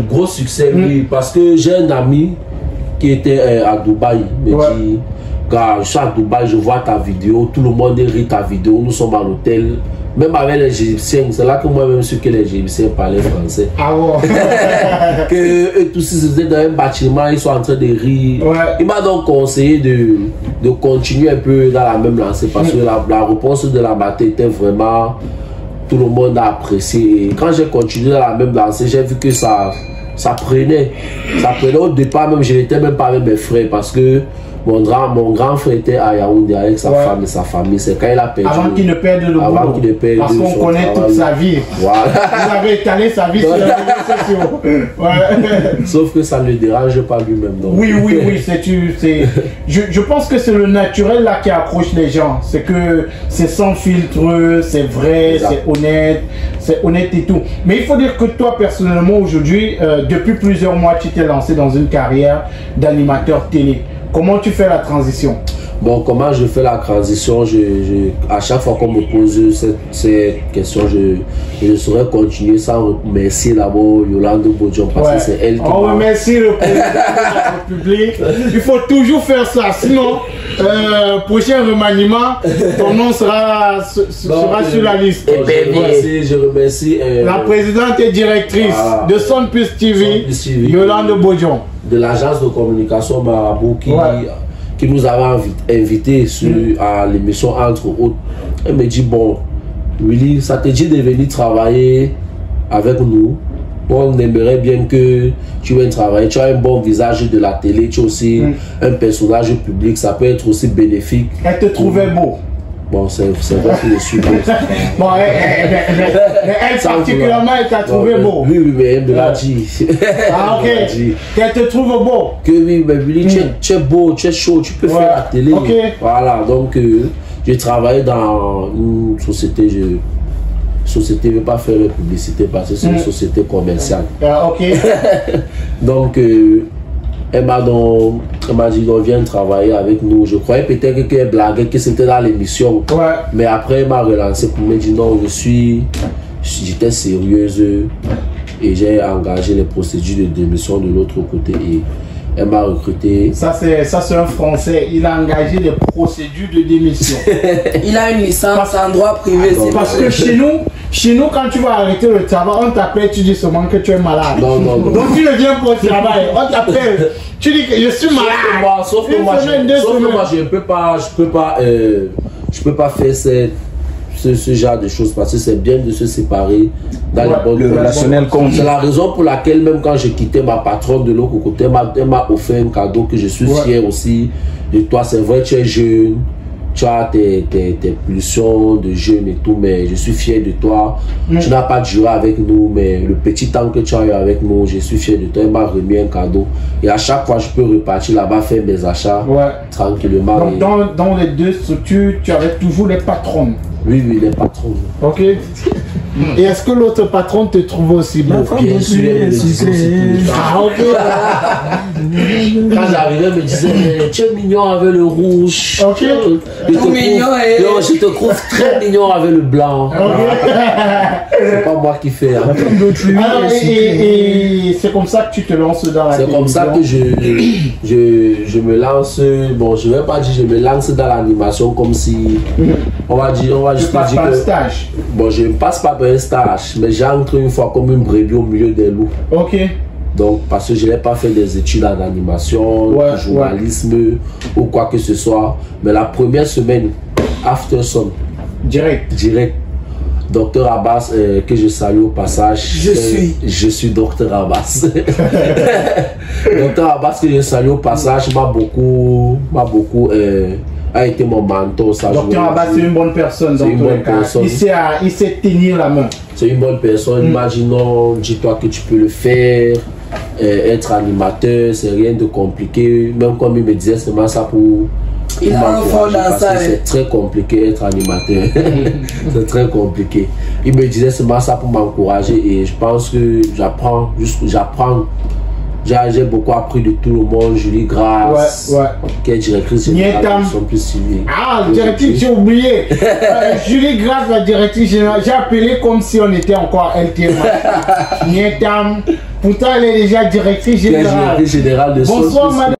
Gros succès, oui, parce que j'ai un ami qui était à Dubaï, me dit, quand je suis à Dubaï, je vois ta vidéo, tout le monde rit ta vidéo, nous sommes à l'hôtel. Même avec les Égyptiens, c'est là que moi-même suis que les Égyptiens parlaient français. Ah bon? Que eux tous ils étaient dans un bâtiment, ils sont en train de rire. Il m'a donc conseillé de continuer un peu dans la même lancée parce que la réponse de la matinée était vraiment... Tout le monde a apprécié. Et quand j'ai continué dans la même lancée, j'ai vu que ça prenait. Ça prenait au départ, même je n'étais même pas avec mes frères parce que mon grand frère était à Yaoundé avec sa femme et sa famille. C'est quand il a perdu. Avant qu'il ne perde le boulot. Parce qu'on connaît toute sa vie. Voilà. Vous avez étalé sa vie sur les réseaux sociaux. Sauf que ça ne le dérange pas lui-même. Oui. Je pense que c'est le naturel là qui accroche les gens. C'est que c'est sans filtre, c'est vrai, c'est honnête et tout. Mais il faut dire que toi, personnellement, aujourd'hui, depuis plusieurs mois, tu t'es lancé dans une carrière d'animateur télé. Comment tu fais la transition? Bon, comment je fais la transition? À chaque fois qu'on me pose cette question, je saurais continuer sans remercier d'abord Yolande Bodion parce que c'est elle qui on remercie le président de la République. Il faut toujours faire ça, sinon, prochain remaniement, ton nom sera sur la liste. Je remercie la présidente et directrice de Son Plus TV, Yolande Bodion. De l'agence de communication Marabout qui nous avait invités à l'émission Entre autres. Elle me dit, bon, Willy, ça te dit de venir travailler avec nous. On aimerait bien que tu viennes travailler. Tu as un bon visage de la télé, tu as aussi un personnage public, ça peut être aussi bénéfique. Elle te trouvait beau. Bon, c'est vrai que je suis beau. Bon, elle particulièrement, elle t'a trouvé beau. Oui, mais elle me l'a dit. Ah, ok. Qu'elle te trouve beau. Que oui, mais Willy, tu es beau, tu es chaud, tu peux faire la télé. Voilà, donc j'ai travaillé dans une société, société ne veut pas faire de publicité parce que c'est une société commerciale. Ok. Donc, elle m'a dit, on vient travailler avec nous. Je croyais peut-être qu'elle blaguait, que c'était dans l'émission. Mais après, elle m'a relancé pour me dire non, j'étais sérieuse et j'ai engagé les procédures de démission de l'autre côté et elle m'a recruté. Ça, c'est un Français. Il a engagé les procédures de démission. Il a une licence en droit privé. Parce que chez nous, quand tu vas arrêter le travail, on t'appelle, tu dis seulement que tu es malade. Non. Donc tu ne viens pas au travail, on t'appelle, tu dis que je suis malade. Sauf que moi, je peux pas faire ce genre de choses parce que c'est bien de se séparer dans les bonnes relationnel. C'est la raison pour laquelle même quand j'ai quitté ma patronne de l'autre côté, elle m'a offert un cadeau que je suis fier aussi de toi. C'est vrai, tu es jeune, tu as tes pulsions de jeune et tout, mais je suis fier de toi. Tu n'as pas duré avec nous, mais le petit temps que tu as eu avec nous, je suis fier de toi. Elle m'a remis un cadeau et à chaque fois je peux repartir là-bas faire mes achats tranquillement. Donc dans les deux structures, tu avais toujours les patronnes. Oui, les patrons. Ok. Et est-ce que l'autre patron te trouve aussi beau? Bien sûr. Ah, ok. Quand j'arrivais, elle me disait, tu es mignon avec le rouge. Ok. Tout mignon et... Non, je te trouve très mignon avec le blanc. C'est pas moi qui fais. Et c'est comme ça que tu te lances dans la télévision. C'est comme ça que je me lance. Bon, je ne vais pas dire je me lance dans l'animation comme si... On va juste dire que... stage. Bon, je ne passe pas par un stage, mais j'entre une fois comme une brebis au milieu des loups. Ok. Donc, parce que je n'ai pas fait des études en animation, journalisme ou quoi que ce soit. Mais la première semaine, after Sun. Direct. Docteur Abbas, que je salue au passage. Je suis Docteur Abbas. Docteur Abbas, que je salue au passage, a été mon mentor. Docteur Abbas, c'est une bonne personne dans tous les cas. Il sait tenir la main. C'est une bonne personne. Imaginons, dis-toi que tu peux le faire. Être animateur, c'est rien de compliqué. Même comme il me disait, c'est ça pour... Il a un fond dans ça. C'est très compliqué être animateur. C'est très compliqué. Il me disait seulement ça pour m'encourager et je pense que j'apprends J'ai beaucoup appris de tout le monde. Julie Grasse, qui est directrice générale de Son Plus Civique. Ah, directrice, j'ai oublié. Julie Grasse, la directrice générale. J'ai appelé comme si on était encore LTM. Nietam. Pourtant, elle est déjà directrice générale. Bonsoir, madame.